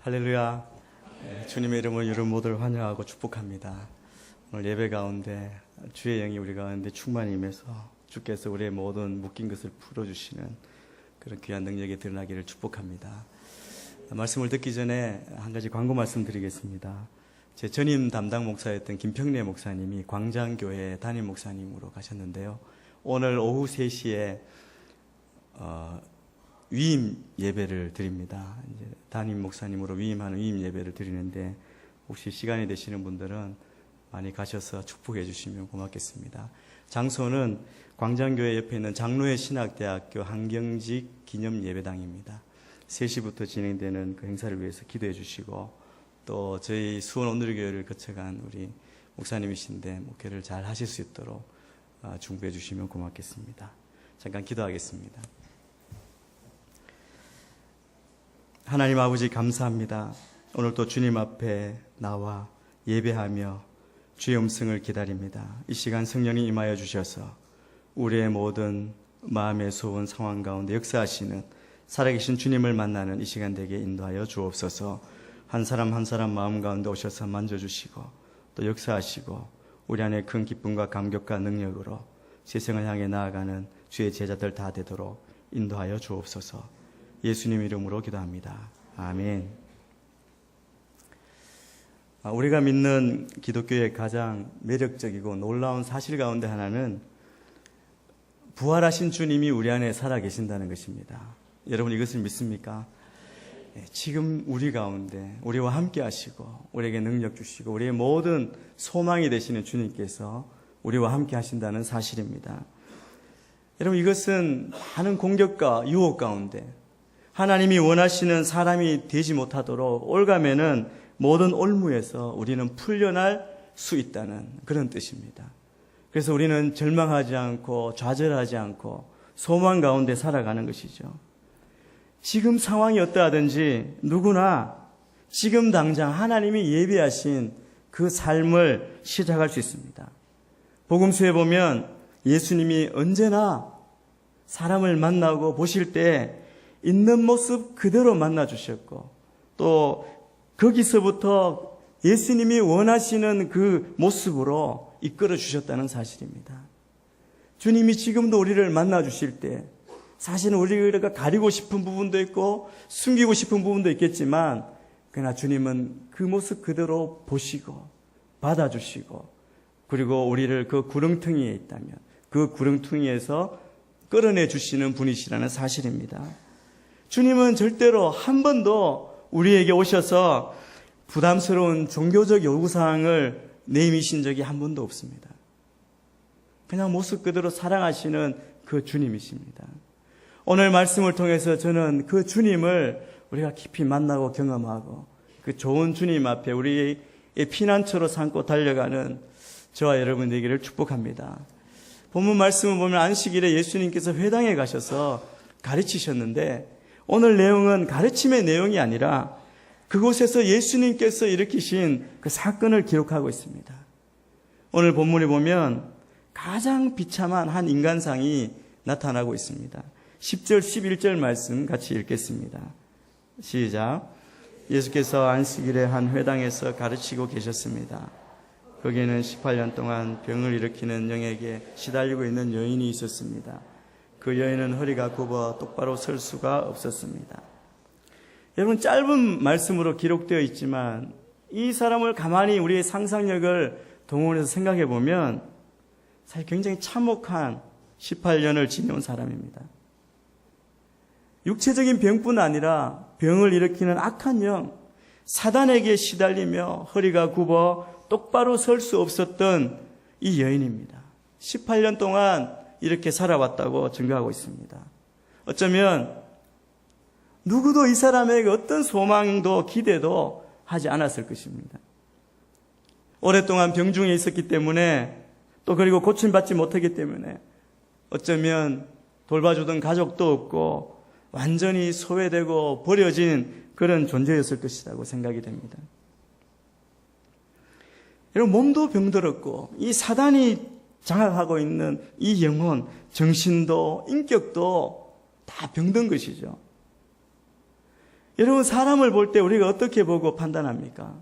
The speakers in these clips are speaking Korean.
할렐루야. 주님의 이름으로 여러분 모두를 환영하고 축복합니다. 오늘 예배 가운데 주의 영이 우리 가운데 충만히 임해서 주께서 우리의 모든 묶인 것을 풀어주시는 그런 귀한 능력이 드러나기를 축복합니다. 말씀을 듣기 전에 한 가지 광고 말씀드리겠습니다. 제 전임 담당 목사였던 김평래 목사님이 광장교회 담임 목사님으로 가셨는데요. 오늘 오후 3시에 위임 예배를 드립니다. 이제 담임 목사님으로 위임하는 위임 예배를 드리는데 혹시 시간이 되시는 분들은 많이 가셔서 축복해 주시면 고맙겠습니다. 장소는 광장교회 옆에 있는 장로회 신학대학교 한경직 기념 예배당입니다. 3시부터 진행되는 그 행사를 위해서 기도해 주시고 또 저희 수원 온누리교회를 거쳐간 우리 목사님이신데 목회를 잘 하실 수 있도록 중보해 주시면 고맙겠습니다. 잠깐 기도하겠습니다. 하나님 아버지 감사합니다. 오늘 또 주님 앞에 나와 예배하며 주의 음성을 기다립니다. 이 시간 성령이 임하여 주셔서 우리의 모든 마음의 소원 상황 가운데 역사하시는 살아계신 주님을 만나는 이 시간 되게 인도하여 주옵소서. 한 사람 한 사람 마음 가운데 오셔서 만져주시고 또 역사하시고 우리 안에 큰 기쁨과 감격과 능력으로 세상을 향해 나아가는 주의 제자들 다 되도록 인도하여 주옵소서. 예수님 이름으로 기도합니다. 아멘. 우리가 믿는 기독교의 가장 매력적이고 놀라운 사실 가운데 하나는 부활하신 주님이 우리 안에 살아계신다는 것입니다. 여러분 이것을 믿습니까? 지금 우리 가운데 우리와 함께 하시고 우리에게 능력 주시고 우리의 모든 소망이 되시는 주님께서 우리와 함께 하신다는 사실입니다. 여러분 이것은 많은 공격과 유혹 가운데 하나님이 원하시는 사람이 되지 못하도록 올가매는 모든 올무에서 우리는 풀려날 수 있다는 그런 뜻입니다. 그래서 우리는 절망하지 않고 좌절하지 않고 소망 가운데 살아가는 것이죠. 지금 상황이 어떠하든지 누구나 지금 당장 하나님이 예비하신 그 삶을 시작할 수 있습니다. 복음서에 보면 예수님이 언제나 사람을 만나고 보실 때 있는 모습 그대로 만나 주셨고 또 거기서부터 예수님이 원하시는 그 모습으로 이끌어 주셨다는 사실입니다. 주님이 지금도 우리를 만나 주실 때 사실은 우리가 가리고 싶은 부분도 있고 숨기고 싶은 부분도 있겠지만 그러나 주님은 그 모습 그대로 보시고 받아주시고 그리고 우리를 그 구렁텅이에 있다면 그 구렁텅이에서 끌어내 주시는 분이시라는 사실입니다. 주님은 절대로 한 번도 우리에게 오셔서 부담스러운 종교적 요구사항을 내미신 적이 한 번도 없습니다. 그냥 모습 그대로 사랑하시는 그 주님이십니다. 오늘 말씀을 통해서 저는 그 주님을 우리가 깊이 만나고 경험하고 그 좋은 주님 앞에 우리의 피난처로 삼고 달려가는 저와 여러분 되기를 축복합니다. 본문 말씀을 보면 안식일에 예수님께서 회당에 가셔서 가르치셨는데 오늘 내용은 가르침의 내용이 아니라 그곳에서 예수님께서 일으키신 그 사건을 기록하고 있습니다. 오늘 본문에 보면 가장 비참한 한 인간상이 나타나고 있습니다. 10절 11절 말씀 같이 읽겠습니다. 시작. 예수께서 안식일에 한 회당에서 가르치고 계셨습니다. 거기에는 18년 동안 병을 일으키는 영에게 시달리고 있는 여인이 있었습니다. 그 여인은 허리가 굽어 똑바로 설 수가 없었습니다. 여러분 짧은 말씀으로 기록되어 있지만 이 사람을 가만히 우리의 상상력을 동원해서 생각해 보면 사실 굉장히 참혹한 18년을 지내온 사람입니다. 육체적인 병뿐 아니라 병을 일으키는 악한 영, 사단에게 시달리며 허리가 굽어 똑바로 설 수 없었던 이 여인입니다. 18년 동안 이렇게 살아왔다고 증거하고 있습니다. 어쩌면 누구도 이 사람에게 어떤 소망도 기대도 하지 않았을 것입니다. 오랫동안 병중에 있었기 때문에 또 그리고 고침받지 못하기 때문에 어쩌면 돌봐주던 가족도 없고 완전히 소외되고 버려진 그런 존재였을 것이라고 생각이 됩니다. 여러분 몸도 병들었고 이 사단이 장악하고 있는 이 영혼, 정신도 인격도 다 병든 것이죠. 여러분, 사람을 볼 때 우리가 어떻게 보고 판단합니까?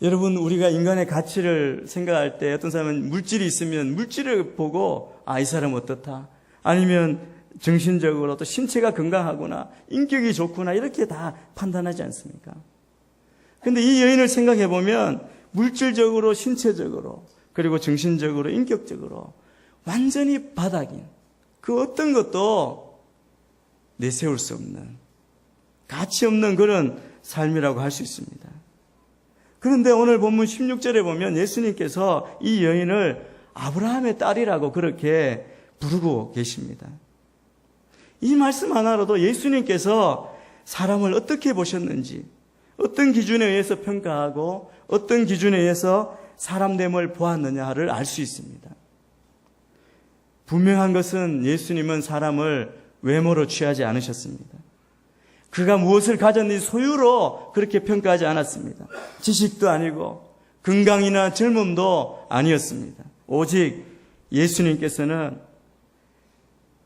여러분, 우리가 인간의 가치를 생각할 때 어떤 사람은 물질이 있으면 물질을 보고 이 사람 어떻다, 아니면 정신적으로 또 신체가 건강하구나, 인격이 좋구나, 이렇게 다 판단하지 않습니까? 근데 이 여인을 생각해 보면 물질적으로, 신체적으로, 그리고 정신적으로, 인격적으로 완전히 바닥인, 그 어떤 것도 내세울 수 없는, 가치 없는 그런 삶이라고 할 수 있습니다. 그런데 오늘 본문 16절에 보면 예수님께서 이 여인을 아브라함의 딸이라고 그렇게 부르고 계십니다. 이 말씀 하나로도 예수님께서 사람을 어떻게 보셨는지, 어떤 기준에 의해서 평가하고 어떤 기준에 의해서 사람됨을 보았느냐를 알 수 있습니다. 분명한 것은 예수님은 사람을 외모로 취하지 않으셨습니다. 그가 무엇을 가졌는지 소유로 그렇게 평가하지 않았습니다. 지식도 아니고 건강이나 젊음도 아니었습니다. 오직 예수님께서는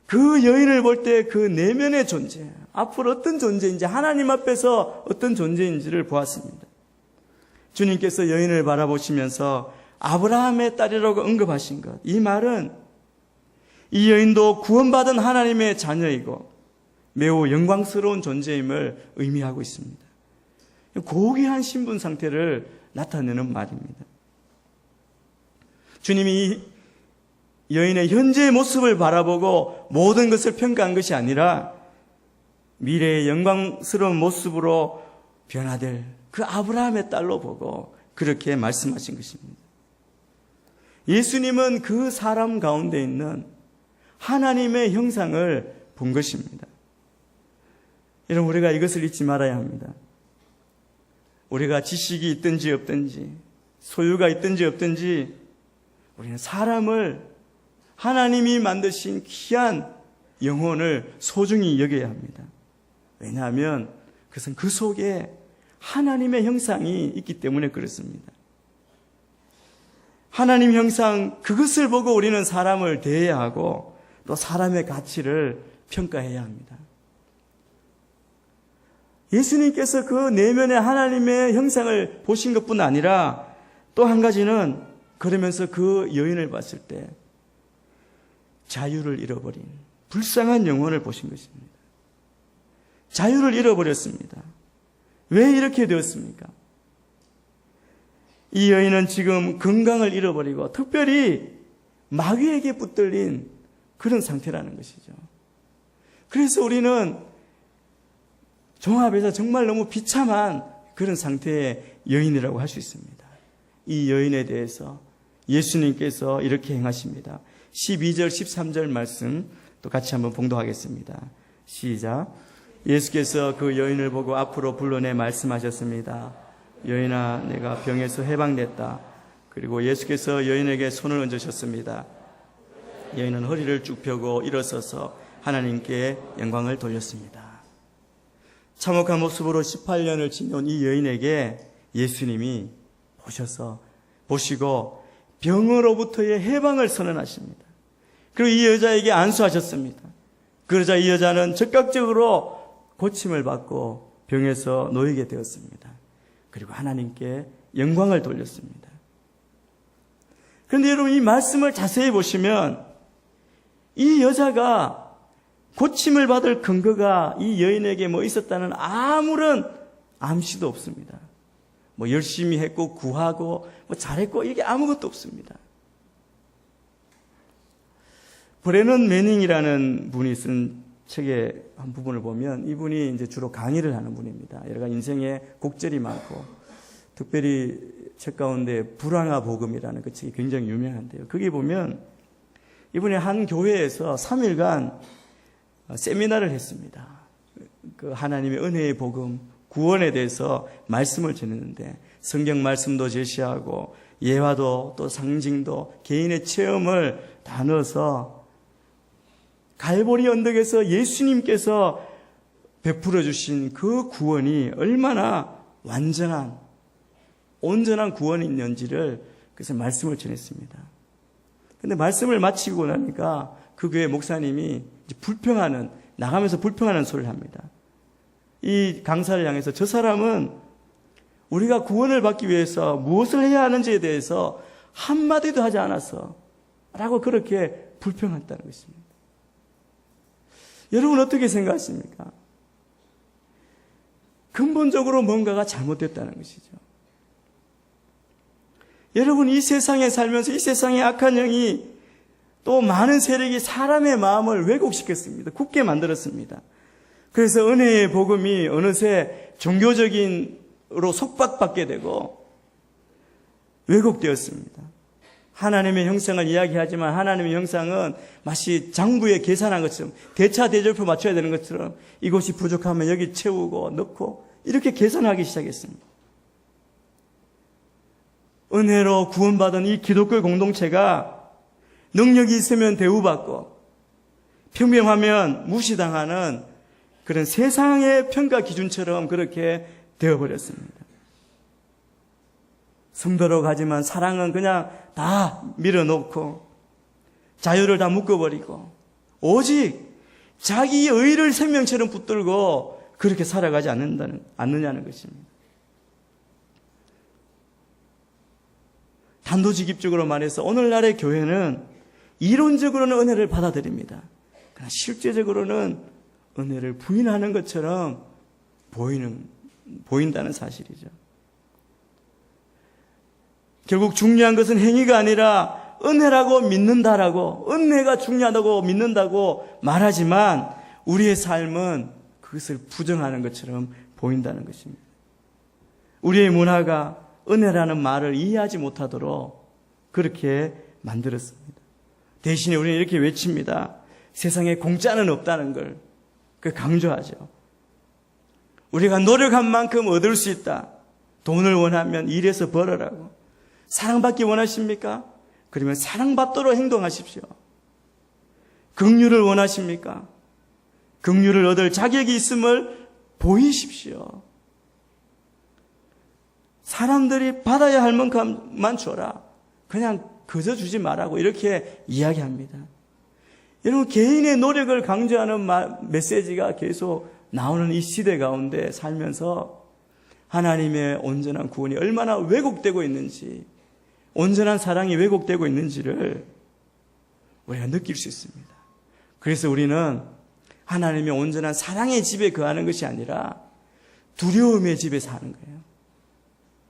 그 여인을 볼 때 그 내면의 존재, 앞으로 어떤 존재인지, 하나님 앞에서 어떤 존재인지를 보았습니다. 주님께서 여인을 바라보시면서 아브라함의 딸이라고 언급하신 것, 이 말은 이 여인도 구원받은 하나님의 자녀이고 매우 영광스러운 존재임을 의미하고 있습니다. 고귀한 신분 상태를 나타내는 말입니다. 주님이 이 여인의 현재의 모습을 바라보고 모든 것을 평가한 것이 아니라 미래의 영광스러운 모습으로 변화될 그 아브라함의 딸로 보고 그렇게 말씀하신 것입니다. 예수님은 그 사람 가운데 있는 하나님의 형상을 본 것입니다. 여러분, 우리가 이것을 잊지 말아야 합니다. 우리가 지식이 있든지 없든지, 소유가 있든지 없든지, 우리는 사람을, 하나님이 만드신 귀한 영혼을 소중히 여겨야 합니다. 왜냐하면 그것은 그 속에 하나님의 형상이 있기 때문에 그렇습니다. 하나님 형상, 그것을 보고 우리는 사람을 대해야 하고 또 사람의 가치를 평가해야 합니다. 예수님께서 그 내면의 하나님의 형상을 보신 것뿐 아니라 또 한 가지는 그러면서 그 여인을 봤을 때 자유를 잃어버린 불쌍한 영혼을 보신 것입니다. 자유를 잃어버렸습니다. 왜 이렇게 되었습니까? 이 여인은 지금 건강을 잃어버리고 특별히 마귀에게 붙들린 그런 상태라는 것이죠. 그래서 우리는 종합해서 정말 너무 비참한 그런 상태의 여인이라고 할 수 있습니다. 이 여인에 대해서 예수님께서 이렇게 행하십니다. 12절, 13절 말씀 또 같이 한번 봉독하겠습니다. 시작. 예수께서 그 여인을 보고 앞으로 불러내 말씀하셨습니다. 여인아, 내가 병에서 해방됐다. 그리고 예수께서 여인에게 손을 얹으셨습니다. 여인은 허리를 쭉 펴고 일어서서 하나님께 영광을 돌렸습니다. 참혹한 모습으로 18년을 지내온 이 여인에게 예수님이 보시고 병으로부터의 해방을 선언하십니다. 그리고 이 여자에게 안수하셨습니다. 그러자 이 여자는 즉각적으로 고침을 받고 병에서 놓이게 되었습니다. 그리고 하나님께 영광을 돌렸습니다. 그런데 여러분, 이 말씀을 자세히 보시면 이 여자가 고침을 받을 근거가 이 여인에게 있었다는 아무런 암시도 없습니다. 열심히 했고 구하고 잘했고 이게 아무것도 없습니다. 브레넌 매닝이라는 분이 쓴 책의 한 부분을 보면 이분이 이제 주로 강의를 하는 분입니다. 여러 가지 인생에 곡절이 많고 특별히 책 가운데 불황화 복음이라는 그 책이 굉장히 유명한데요. 거기 보면 이분이 한 교회에서 3일간 세미나를 했습니다. 그 하나님의 은혜의 복음, 구원에 대해서 말씀을 전했는데 성경 말씀도 제시하고 예화도 또 상징도 개인의 체험을 다 넣어서 갈보리 언덕에서 예수님께서 베풀어 주신 그 구원이 얼마나 완전한 온전한 구원이 있는지를 그래서 말씀을 전했습니다. 그런데 말씀을 마치고 나니까 그 교회 목사님이 불평하는 나가면서 불평하는 소리를 합니다. 이 강사를 향해서 저 사람은 우리가 구원을 받기 위해서 무엇을 해야 하는지에 대해서 한마디도 하지 않았어 라고 그렇게 불평했다는 것입니다. 여러분 어떻게 생각하십니까? 근본적으로 뭔가가 잘못됐다는 것이죠. 여러분 이 세상에 살면서 이 세상의 악한 영이 또 많은 세력이 사람의 마음을 왜곡시켰습니다. 굳게 만들었습니다. 그래서 은혜의 복음이 어느새 종교적인으로 속박받게 되고 왜곡되었습니다. 하나님의 형상을 이야기하지만 하나님의 형상은 마치 장부에 계산한 것처럼 대차 대조표 맞춰야 되는 것처럼 이곳이 부족하면 여기 채우고 넣고 이렇게 계산하기 시작했습니다. 은혜로 구원받은 이 기독교 공동체가 능력이 있으면 대우받고 평범하면 무시당하는 그런 세상의 평가 기준처럼 그렇게 되어버렸습니다. 성도로 가지만 사랑은 그냥 다 밀어놓고 자유를 다 묶어버리고 오직 자기 의를 생명처럼 붙들고 그렇게 살아가지 않느냐는 것입니다. 단도직입적으로 말해서 오늘날의 교회는 이론적으로는 은혜를 받아들입니다. 그러나 실제적으로는 은혜를 부인하는 것처럼 보인다는 사실이죠. 결국 중요한 것은 행위가 아니라 은혜라고 믿는다라고, 은혜가 중요하다고 믿는다고 말하지만 우리의 삶은 그것을 부정하는 것처럼 보인다는 것입니다. 우리의 문화가 은혜라는 말을 이해하지 못하도록 그렇게 만들었습니다. 대신에 우리는 이렇게 외칩니다. 세상에 공짜는 없다는 걸 강조하죠. 우리가 노력한 만큼 얻을 수 있다. 돈을 원하면 일해서 벌어라고. 사랑받기 원하십니까? 그러면 사랑받도록 행동하십시오. 긍휼을 원하십니까? 긍휼을 얻을 자격이 있음을 보이십시오. 사람들이 받아야 할 만큼만 줘라. 그냥 그저 주지 말라고 이렇게 이야기합니다. 여러분 개인의 노력을 강조하는 메시지가 계속 나오는 이 시대 가운데 살면서 하나님의 온전한 구원이 얼마나 왜곡되고 있는지, 온전한 사랑이 왜곡되고 있는지를 우리가 느낄 수 있습니다. 그래서 우리는 하나님의 온전한 사랑의 집에 거하는 것이 아니라 두려움의 집에 사는 거예요.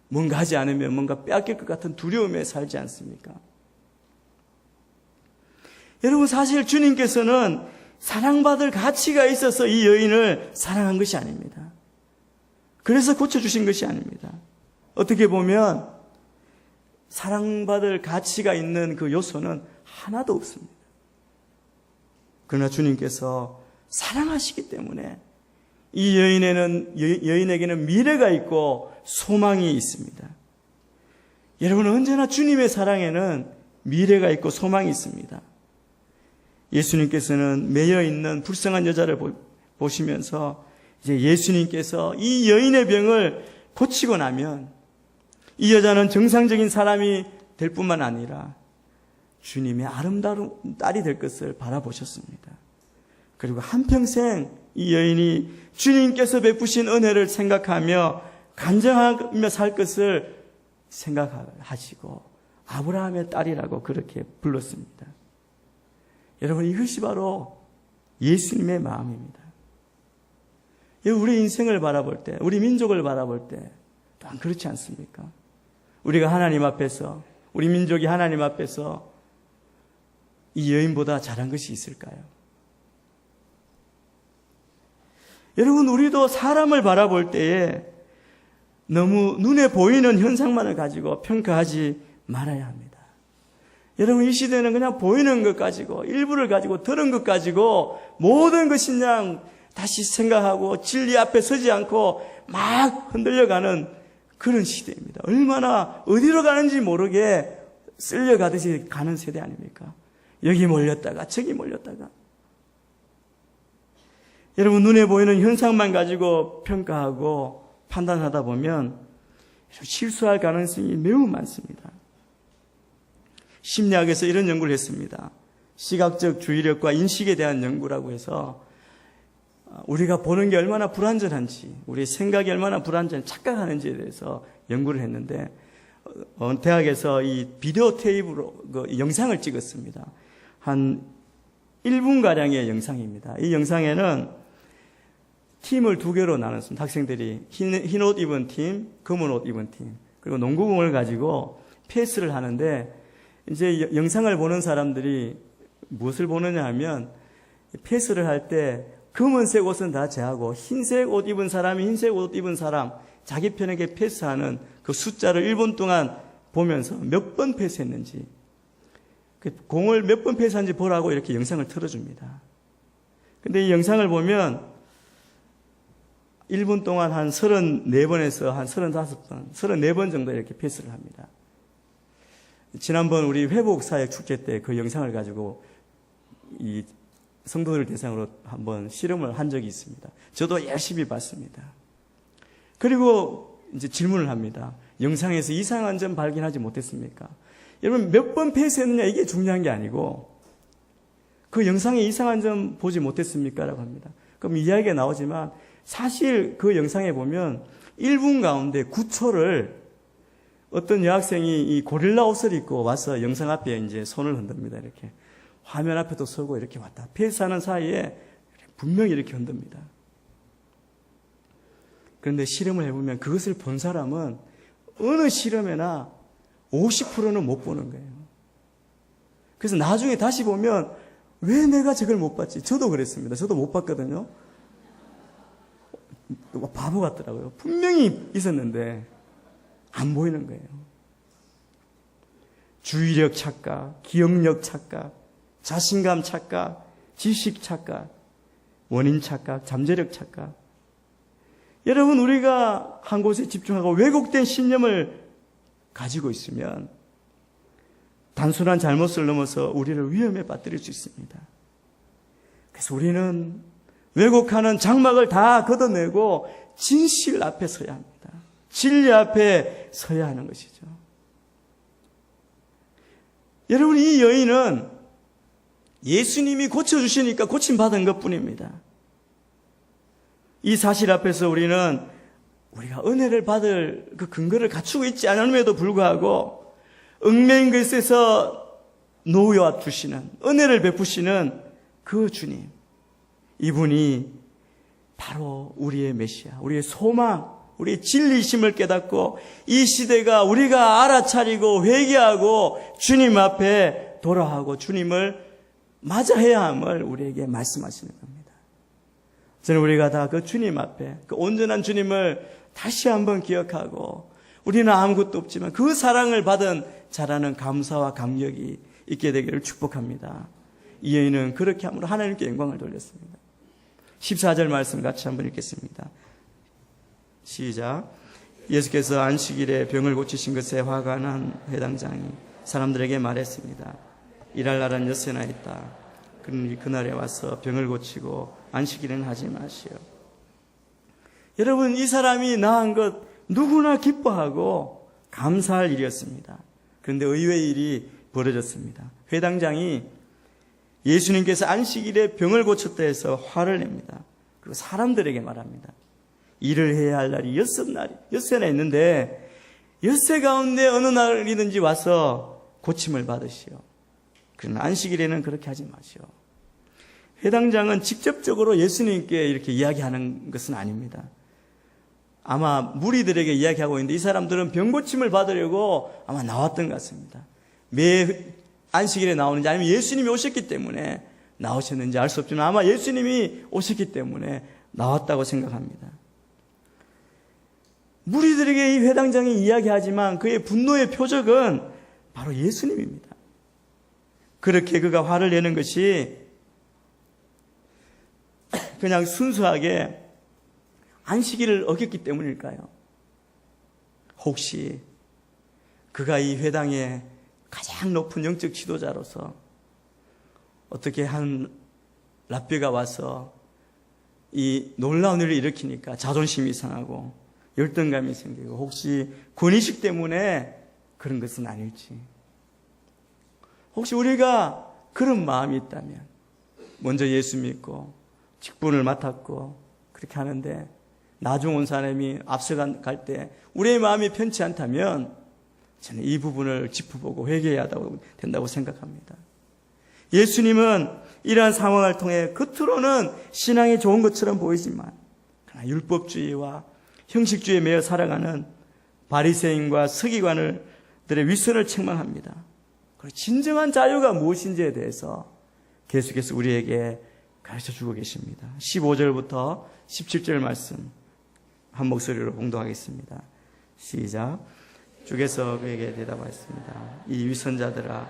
뭔가 하지 않으면 뭔가 빼앗길 것 같은 두려움에 살지 않습니까? 여러분 사실 주님께서는 사랑받을 가치가 있어서 이 여인을 사랑한 것이 아닙니다. 그래서 고쳐주신 것이 아닙니다. 어떻게 보면 사랑받을 가치가 있는 그 요소는 하나도 없습니다. 그러나 주님께서 사랑하시기 때문에 이 여인에게는 미래가 있고 소망이 있습니다. 여러분 언제나 주님의 사랑에는 미래가 있고 소망이 있습니다. 예수님께서는 매여 있는 불쌍한 여자를 보시면서 이제 예수님께서 이 여인의 병을 고치고 나면 이 여자는 정상적인 사람이 될 뿐만 아니라 주님의 아름다운 딸이 될 것을 바라보셨습니다. 그리고 한평생 이 여인이 주님께서 베푸신 은혜를 생각하며 간증하며 살 것을 생각하시고 아브라함의 딸이라고 그렇게 불렀습니다. 여러분 이것이 바로 예수님의 마음입니다. 우리 인생을 바라볼 때, 우리 민족을 바라볼 때 또한 그렇지 않습니까? 우리가 하나님 앞에서, 우리 민족이 하나님 앞에서 이 여인보다 잘한 것이 있을까요? 여러분 우리도 사람을 바라볼 때에 너무 눈에 보이는 현상만을 가지고 평가하지 말아야 합니다. 여러분 이 시대는 그냥 보이는 것 가지고 일부를 가지고 들은 것 가지고 모든 것이 그냥 다시 생각하고 진리 앞에 서지 않고 막 흔들려가는 그런 시대입니다. 얼마나 어디로 가는지 모르게 쓸려가듯이 가는 세대 아닙니까? 여기 몰렸다가 저기 몰렸다가. 여러분 눈에 보이는 현상만 가지고 평가하고 판단하다 보면 실수할 가능성이 매우 많습니다. 심리학에서 이런 연구를 했습니다. 시각적 주의력과 인식에 대한 연구라고 해서 우리가 보는 게 얼마나 불완전한지, 우리의 생각이 얼마나 불완전히 착각하는지에 대해서 연구를 했는데, 대학에서 이 비디오 테이프로 영상을 찍었습니다. 한 1분가량의 영상입니다. 이 영상에는 팀을 2개로 나눴습니다. 학생들이 흰 옷 입은 팀, 검은 옷 입은 팀, 그리고 농구공을 가지고 패스를 하는데, 이제 영상을 보는 사람들이 무엇을 보느냐 하면, 패스를 할 때 검은색 옷은 다 제하고 흰색 옷 입은 사람이 흰색 옷 입은 사람, 자기 편에게 패스하는 그 숫자를 1분 동안 보면서 몇 번 패스했는지, 공을 몇 번 패스한지 보라고 이렇게 영상을 틀어줍니다. 근데 이 영상을 보면 1분 동안 한 34번에서 한 35번, 34번 정도 이렇게 패스를 합니다. 지난번 우리 회복사역 축제 때 그 영상을 가지고 이 성도들 대상으로 한번 실험을 한 적이 있습니다. 저도 열심히 봤습니다. 그리고 이제 질문을 합니다. 영상에서 이상한 점 발견하지 못했습니까? 여러분, 몇 번 패스했느냐 이게 중요한 게 아니고, 그 영상에 이상한 점 보지 못했습니까? 라고 합니다. 그럼 이야기가 나오지만 사실 그 영상에 보면 1분 가운데 9초를 어떤 여학생이 이 고릴라 옷을 입고 와서 영상 앞에 이제 손을 흔듭니다. 이렇게 화면 앞에도 서고 이렇게 왔다. 패스하는 사이에 분명히 이렇게 흔듭니다. 그런데 실험을 해보면 그것을 본 사람은 어느 실험에나 50%는 못 보는 거예요. 그래서 나중에 다시 보면 왜 내가 저걸 못 봤지? 저도 그랬습니다. 저도 못 봤거든요. 바보 같더라고요. 분명히 있었는데 안 보이는 거예요. 주의력 착각, 기억력 착각, 자신감 착각, 지식 착각, 원인 착각, 잠재력 착각. 여러분, 우리가 한 곳에 집중하고 왜곡된 신념을 가지고 있으면 단순한 잘못을 넘어서 우리를 위험에 빠뜨릴 수 있습니다. 그래서 우리는 왜곡하는 장막을 다 걷어내고 진실 앞에 서야 합니다. 진리 앞에 서야 하는 것이죠. 여러분, 이 여인은 예수님이 고쳐주시니까 고침받은 것뿐입니다. 이 사실 앞에서 우리는 우리가 은혜를 받을 그 근거를 갖추고 있지 않음에도 불구하고 얽매인 것에서 놓여 주시는, 은혜를 베푸시는 그 주님, 이분이 바로 우리의 메시아, 우리의 소망, 우리의 진리심을 깨닫고 이 시대가 우리가 알아차리고 회개하고 주님 앞에 돌아가고 주님을 맞아야 함을 우리에게 말씀하시는 겁니다. 저는 우리가 다 그 주님 앞에, 그 온전한 주님을 다시 한번 기억하고, 우리는 아무것도 없지만 그 사랑을 받은 자라는 감사와 감격이 있게 되기를 축복합니다. 이 여인은 그렇게 함으로 하나님께 영광을 돌렸습니다. 14절 말씀 같이 한번 읽겠습니다. 시작. 예수께서 안식일에 병을 고치신 것에 화가 난 회당장이 사람들에게 말했습니다. 일할 날은 엿새나 있다. 그러니 그날에 와서 병을 고치고 안식일은 하지 마시오. 여러분, 이 사람이 나은 것 누구나 기뻐하고 감사할 일이었습니다. 그런데 의외의 일이 벌어졌습니다. 회당장이 예수님께서 안식일에 병을 고쳤다 해서 화를 냅니다. 그리고 사람들에게 말합니다. 일을 해야 할 날이 엿새나 있는데 엿새 가운데 어느 날이든지 와서 고침을 받으시오. 그러나 안식일에는 그렇게 하지 마시오. 회당장은 직접적으로 예수님께 이렇게 이야기하는 것은 아닙니다. 아마 무리들에게 이야기하고 있는데 이 사람들은 병고침을 받으려고 아마 나왔던 것 같습니다. 매 안식일에 나오는지 아니면 예수님이 오셨기 때문에 나오셨는지 알 수 없지만 아마 예수님이 오셨기 때문에 나왔다고 생각합니다. 무리들에게 이 회당장이 이야기하지만 그의 분노의 표적은 바로 예수님입니다. 그렇게 그가 화를 내는 것이 그냥 순수하게 안식일을 어겼기 때문일까요? 혹시 그가 이 회당의 가장 높은 영적 지도자로서 어떻게 한 랍비가 와서 이 놀라운 일을 일으키니까 자존심이 상하고 열등감이 생기고 혹시 권위식 때문에 그런 것은 아닐지. 혹시 우리가 그런 마음이 있다면 먼저 예수 믿고 직분을 맡았고 그렇게 하는데 나중 온 사람이 앞서갈 때 우리의 마음이 편치 않다면 저는 이 부분을 짚어보고 회개해야 된다고 생각합니다. 예수님은 이러한 상황을 통해 겉으로는 신앙이 좋은 것처럼 보이지만 그러나 율법주의와 형식주의에 매여 살아가는 바리새인과 서기관들의 위선을 책망합니다. 그리고 진정한 자유가 무엇인지에 대해서 계속해서 우리에게 가르쳐주고 계십니다. 15절부터 17절 말씀 한 목소리로 봉독하겠습니다. 시작. 주께서 그에게 대답하였습니다. 이 위선자들아,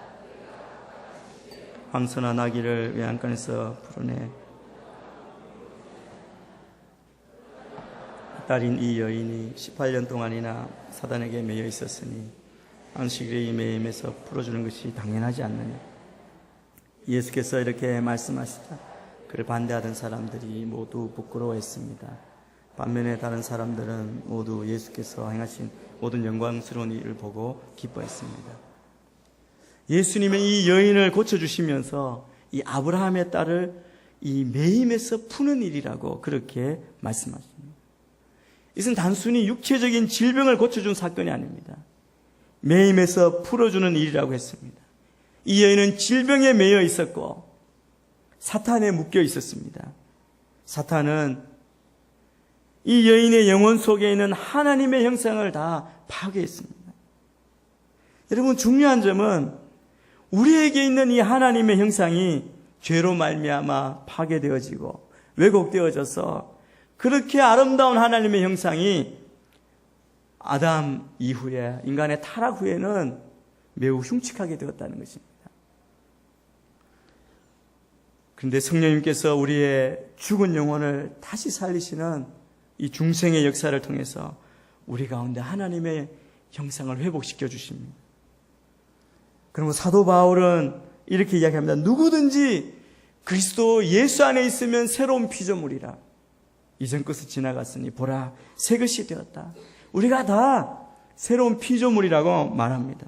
황소나 나귀를 외양간에서 풀어내 딸인 이 여인이 18년 동안이나 사단에게 매여 있었으니 안식일의 매임에서 풀어주는 것이 당연하지 않느냐. 예수께서 이렇게 말씀하시자 그를 반대하던 사람들이 모두 부끄러워했습니다. 반면에 다른 사람들은 모두 예수께서 행하신 모든 영광스러운 일을 보고 기뻐했습니다. 예수님은 이 여인을 고쳐주시면서 이 아브라함의 딸을 이 매임에서 푸는 일이라고 그렇게 말씀하십니다. 이것은 단순히 육체적인 질병을 고쳐준 사건이 아닙니다. 매임에서 풀어주는 일이라고 했습니다. 이 여인은 질병에 매여 있었고 사탄에 묶여 있었습니다. 사탄은 이 여인의 영혼 속에 있는 하나님의 형상을 다 파괴했습니다. 여러분, 중요한 점은 우리에게 있는 이 하나님의 형상이 죄로 말미암아 파괴되어지고 왜곡되어져서 그렇게 아름다운 하나님의 형상이 아담 이후에 인간의 타락 후에는 매우 흉측하게 되었다는 것입니다. 그런데 성령님께서 우리의 죽은 영혼을 다시 살리시는 이 중생의 역사를 통해서 우리 가운데 하나님의 형상을 회복시켜 주십니다. 그러면 사도 바울은 이렇게 이야기합니다. 누구든지 그리스도 예수 안에 있으면 새로운 피조물이라. 이전 것은 지나갔으니 보라 새 것이 되었다. 우리가 다 새로운 피조물이라고 말합니다.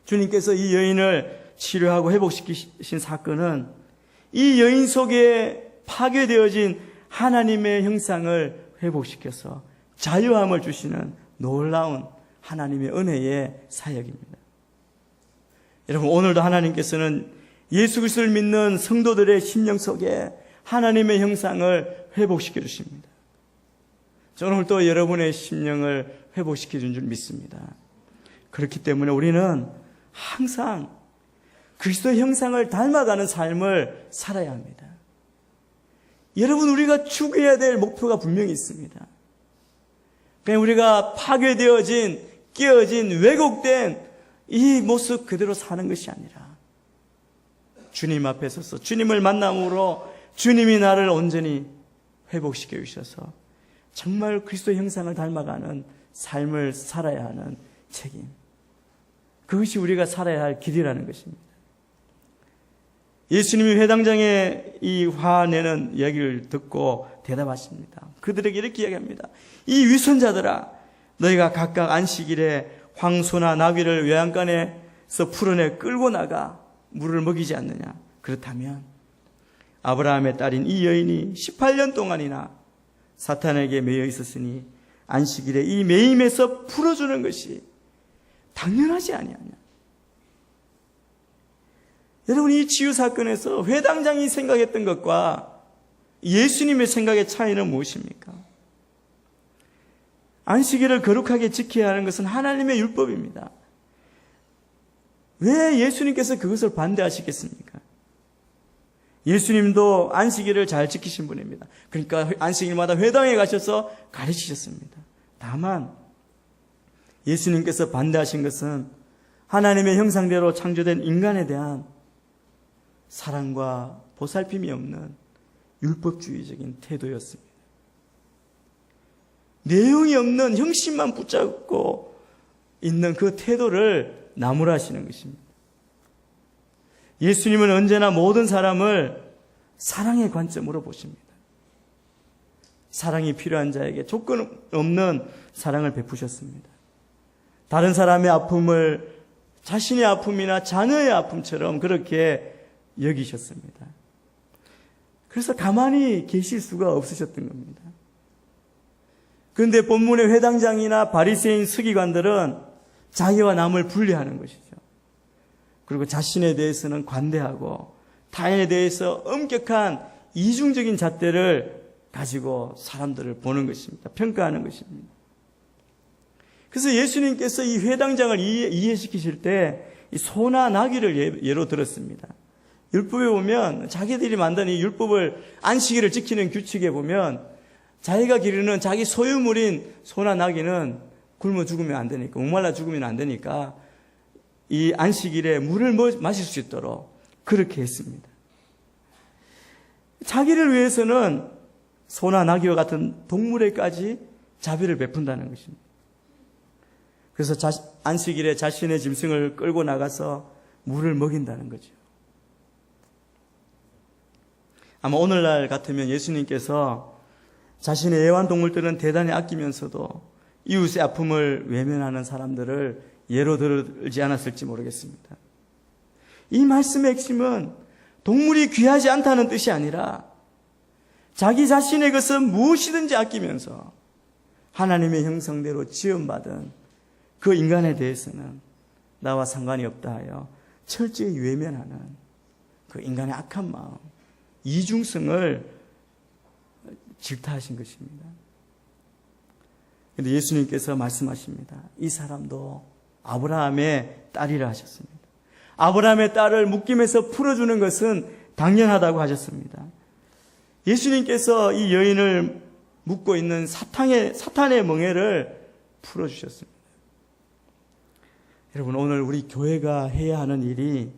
주님께서 이 여인을 치료하고 회복시키신 사건은 이 여인 속에 파괴되어진 하나님의 형상을 회복시켜서 자유함을 주시는 놀라운 하나님의 은혜의 사역입니다. 여러분, 오늘도 하나님께서는 예수 그리스도를 믿는 성도들의 심령 속에 하나님의 형상을 회복시켜 주십니다. 저는 오늘 또 여러분의 심령을 회복시켜 준 줄 믿습니다. 그렇기 때문에 우리는 항상 그리스도의 형상을 닮아가는 삶을 살아야 합니다. 여러분, 우리가 추구해야 될 목표가 분명히 있습니다. 그냥 우리가 파괴되어진, 깨어진, 왜곡된 이 모습 그대로 사는 것이 아니라 주님 앞에 서서 주님을 만남으로 주님이 나를 온전히 회복시켜 주셔서 정말 그리스도의 형상을 닮아가는 삶을 살아야 하는 책임. 그것이 우리가 살아야 할 길이라는 것입니다. 예수님이 회당장에 이 화내는 이야기를 듣고 대답하십니다. 그들에게 이렇게 이야기합니다. 이 위선자들아, 너희가 각각 안식일에 황소나 나귀를 외양간에서 풀어내 끌고 나가 물을 먹이지 않느냐. 그렇다면 아브라함의 딸인 이 여인이 18년 동안이나 사탄에게 매여 있었으니 안식일에 이 매임에서 풀어주는 것이 당연하지 아니하냐. 여러분, 이 치유 사건에서 회당장이 생각했던 것과 예수님의 생각의 차이는 무엇입니까? 안식일을 거룩하게 지켜야 하는 것은 하나님의 율법입니다. 왜 예수님께서 그것을 반대하시겠습니까? 예수님도 안식일을 잘 지키신 분입니다. 그러니까 안식일마다 회당에 가셔서 가르치셨습니다. 다만 예수님께서 반대하신 것은 하나님의 형상대로 창조된 인간에 대한 사랑과 보살핌이 없는 율법주의적인 태도였습니다. 내용이 없는 형식만 붙잡고 있는 그 태도를 나무라시는 것입니다. 예수님은 언제나 모든 사람을 사랑의 관점으로 보십니다. 사랑이 필요한 자에게 조건 없는 사랑을 베푸셨습니다. 다른 사람의 아픔을 자신의 아픔이나 자녀의 아픔처럼 그렇게 여기셨습니다. 그래서 가만히 계실 수가 없으셨던 겁니다. 그런데 본문의 회당장이나 바리새인 서기관들은 자기와 남을 분리하는 것이죠. 그리고 자신에 대해서는 관대하고 타인에 대해서 엄격한 이중적인 잣대를 가지고 사람들을 보는 것입니다. 평가하는 것입니다. 그래서 예수님께서 이 회당장을 이해시키실 때 이 소나 나귀를 예로 들었습니다. 율법에 보면 자기들이 만든 이 율법을 안식일을 지키는 규칙에 보면 자기가 기르는 자기 소유물인 소나 나귀는 굶어 죽으면 안 되니까, 목말라 죽으면 안 되니까 이 안식일에 물을 마실 수 있도록 그렇게 했습니다. 자기를 위해서는 소나 나귀와 같은 동물에까지 자비를 베푼다는 것입니다. 그래서 안식일에 자신의 짐승을 끌고 나가서 물을 먹인다는 거죠. 아마 오늘날 같으면 예수님께서 자신의 애완동물들은 대단히 아끼면서도 이웃의 아픔을 외면하는 사람들을 예로 들지 않았을지 모르겠습니다. 이 말씀의 핵심은 동물이 귀하지 않다는 뜻이 아니라 자기 자신의 것은 무엇이든지 아끼면서 하나님의 형상대로 지음받은 그 인간에 대해서는 나와 상관이 없다 하여 철저히 외면하는 그 인간의 악한 마음, 이중성을 질타하신 것입니다. 그런데 예수님께서 말씀하십니다. 이 사람도 아브라함의 딸이라 하셨습니다. 아브라함의 딸을 묶임에서 풀어주는 것은 당연하다고 하셨습니다. 예수님께서 이 여인을 묶고 있는 사탄의 멍에를 풀어주셨습니다. 여러분, 오늘 우리 교회가 해야 하는 일이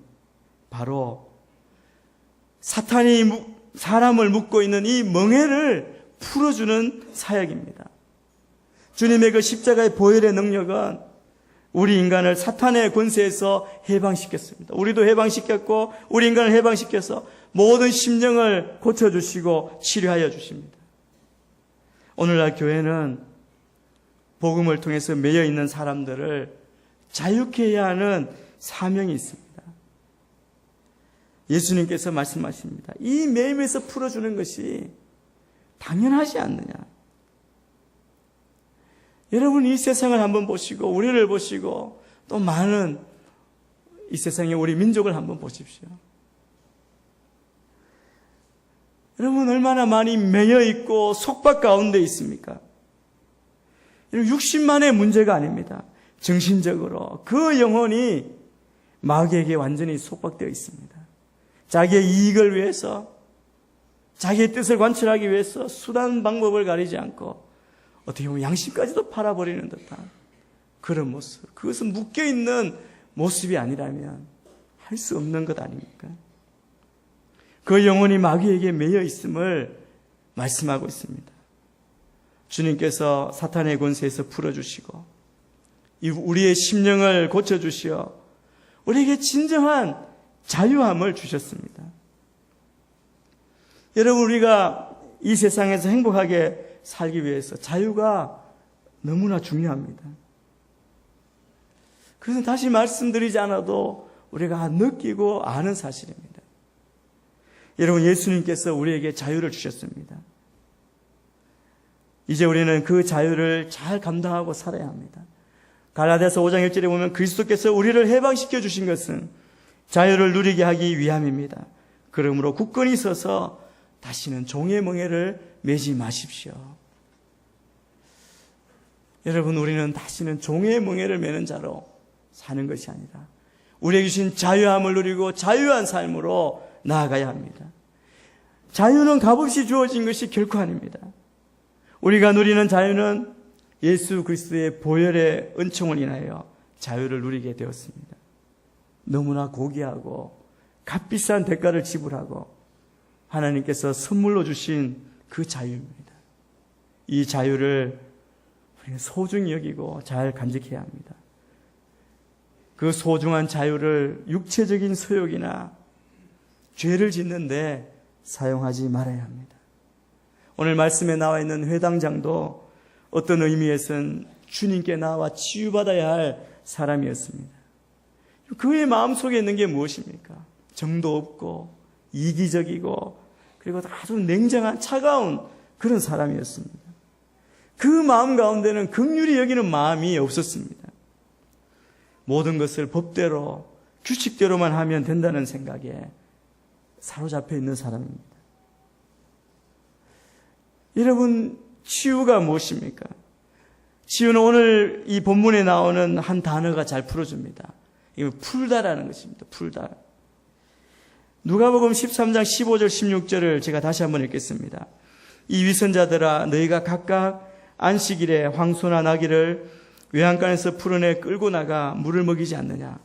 바로 사탄이 사람을 묶고 있는 이 멍에를 풀어주는 사역입니다. 주님의 그 십자가의 보혈의 능력은 우리 인간을 사탄의 권세에서 해방시켰습니다. 우리도 해방시켰고 우리 인간을 해방시켜서 모든 심령을 고쳐주시고 치료하여 주십니다. 오늘날 교회는 복음을 통해서 매여 있는 사람들을 자유케 해야 하는 사명이 있습니다. 예수님께서 말씀하십니다. 이 매임에서 풀어주는 것이 당연하지 않느냐. 여러분, 이 세상을 한번 보시고 우리를 보시고 또 많은 이 세상의 우리 민족을 한번 보십시오. 여러분, 얼마나 많이 매여 있고 속박 가운데 있습니까? 육신만의 문제가 아닙니다. 정신적으로 그 영혼이 마귀에게 완전히 속박되어 있습니다. 자기의 이익을 위해서, 자기의 뜻을 관철하기 위해서 수단 방법을 가리지 않고 어떻게 보면 양심까지도 팔아버리는 듯한 그런 모습. 그것은 묶여있는 모습이 아니라면 할 수 없는 것 아닙니까? 그 영혼이 마귀에게 매여 있음을 말씀하고 있습니다. 주님께서 사탄의 권세에서 풀어주시고 우리의 심령을 고쳐주시어 우리에게 진정한 자유함을 주셨습니다. 여러분, 우리가 이 세상에서 행복하게 살기 위해서 자유가 너무나 중요합니다. 그래서 다시 말씀드리지 않아도 우리가 느끼고 아는 사실입니다. 여러분, 예수님께서 우리에게 자유를 주셨습니다. 이제 우리는 그 자유를 잘 감당하고 살아야 합니다. 갈라디아서 5장 1절에 보면 그리스도께서 우리를 해방시켜 주신 것은 자유를 누리게 하기 위함입니다. 그러므로 굳건히 서서 다시는 종의 멍에를 매지 마십시오. 여러분, 우리는 다시는 종의 멍에를 매는 자로 사는 것이 아니라 우리에게 주신 자유함을 누리고 자유한 삶으로 나아가야 합니다. 자유는 값없이 주어진 것이 결코 아닙니다. 우리가 누리는 자유는 예수 그리스도의 보혈의 은총을 인하여 자유를 누리게 되었습니다. 너무나 고귀하고 값비싼 대가를 지불하고 하나님께서 선물로 주신 그 자유입니다. 이 자유를 우리는 소중히 여기고 잘 간직해야 합니다. 그 소중한 자유를 육체적인 소욕이나 죄를 짓는데 사용하지 말아야 합니다. 오늘 말씀에 나와 있는 회당장도 어떤 의미에서는 주님께 나와 치유받아야 할 사람이었습니다. 그의 마음속에 있는 게 무엇입니까? 정도 없고 이기적이고 그리고 아주 냉정한 차가운 그런 사람이었습니다. 그 마음 가운데는 긍휼히 여기는 마음이 없었습니다. 모든 것을 법대로 규칙대로만 하면 된다는 생각에 사로잡혀 있는 사람입니다. 여러분, 치유가 무엇입니까? 치유는 오늘 이 본문에 나오는 한 단어가 잘 풀어줍니다. 이거 풀다라는 것입니다. 풀다. 누가복음 13장 15절 16절을 제가 다시 한번 읽겠습니다. 이 위선자들아, 너희가 각각 안식일에 황소나 나귀를 외양간에서 풀어내 끌고 나가 물을 먹이지 않느냐?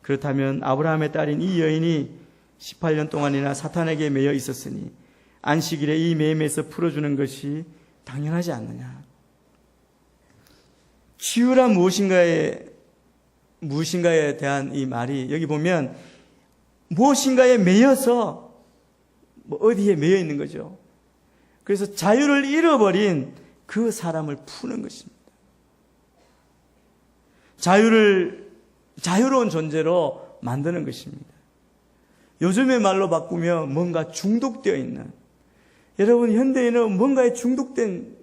그렇다면 아브라함의 딸인 이 여인이 18년 동안이나 사탄에게 매여 있었으니 안식일에 이 매임에서 풀어주는 것이 당연하지 않느냐? 치유란 무엇인가에 대한 이 말이 여기 보면 무엇인가에 매여서 어디에 매여 있는 거죠. 그래서 자유를 잃어버린 그 사람을 푸는 것입니다. 자유로운 존재로 만드는 것입니다. 요즘의 말로 바꾸면 뭔가 중독되어 있는, 여러분 현대에는 뭔가에 중독된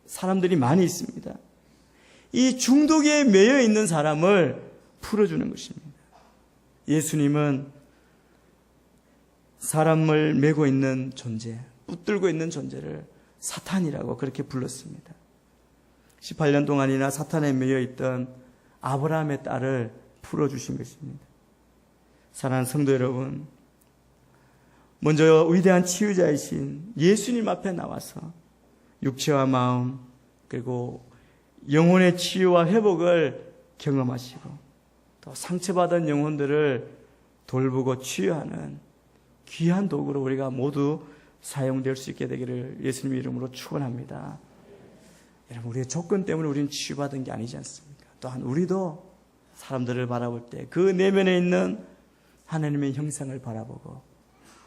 사람들이 많이 있습니다. 이 중독에 매여 있는 사람을 풀어주는 것입니다. 예수님은 사람을 메고 있는 존재, 붙들고 있는 존재를 사탄이라고 그렇게 불렀습니다. 18년 동안이나 사탄에 매여 있던 아브라함의 딸을 풀어주신 것입니다. 사랑하는 성도 여러분, 먼저 위대한 치유자이신 예수님 앞에 나와서 육체와 마음 그리고 영혼의 치유와 회복을 경험하시고 또 상처받은 영혼들을 돌보고 치유하는 귀한 도구로 우리가 모두 사용될 수 있게 되기를 예수님 이름으로 축원합니다. 여러분, 우리의 조건 때문에 우리는 치유받은 게 아니지 않습니까? 또한 우리도 사람들을 바라볼 때 그 내면에 있는 하나님의 형상을 바라보고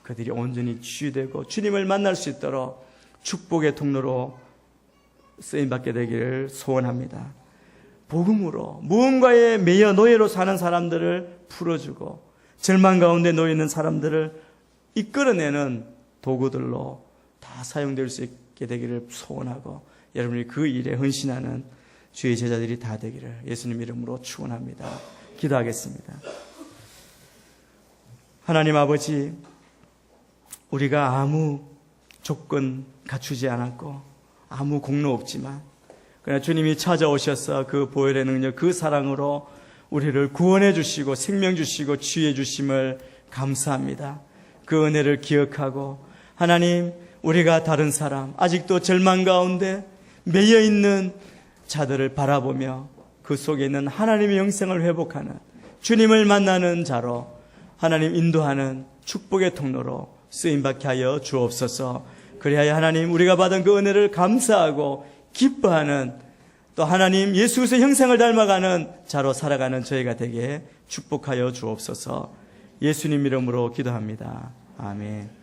그들이 온전히 치유되고 주님을 만날 수 있도록 축복의 통로로 쓰임받게 되기를 소원합니다. 복음으로 무언가에 매여 노예로 사는 사람들을 풀어주고 절망 가운데 놓여 있는 사람들을 이끌어내는 도구들로 다 사용될 수 있게 되기를 소원하고 여러분이 그 일에 헌신하는 주의 제자들이 다 되기를 예수님 이름으로 축원합니다. 기도하겠습니다. 하나님 아버지, 우리가 아무 조건 갖추지 않았고 아무 공로 없지만 그러나 주님이 찾아오셔서 그 보혈의 능력, 그 사랑으로 우리를 구원해 주시고 생명 주시고 치유해 주심을 감사합니다. 그 은혜를 기억하고 하나님, 우리가 다른 사람, 아직도 절망 가운데 매여 있는 자들을 바라보며 그 속에 있는 하나님의 영생을 회복하는 주님을 만나는 자로 하나님 인도하는 축복의 통로로 쓰임받게 하여 주옵소서. 그리하여 하나님, 우리가 받은 그 은혜를 감사하고 기뻐하는 또 하나님 예수 그리스도의 형상을 닮아가는 자로 살아가는 저희가 되게 축복하여 주옵소서. 예수님 이름으로 기도합니다. 아멘.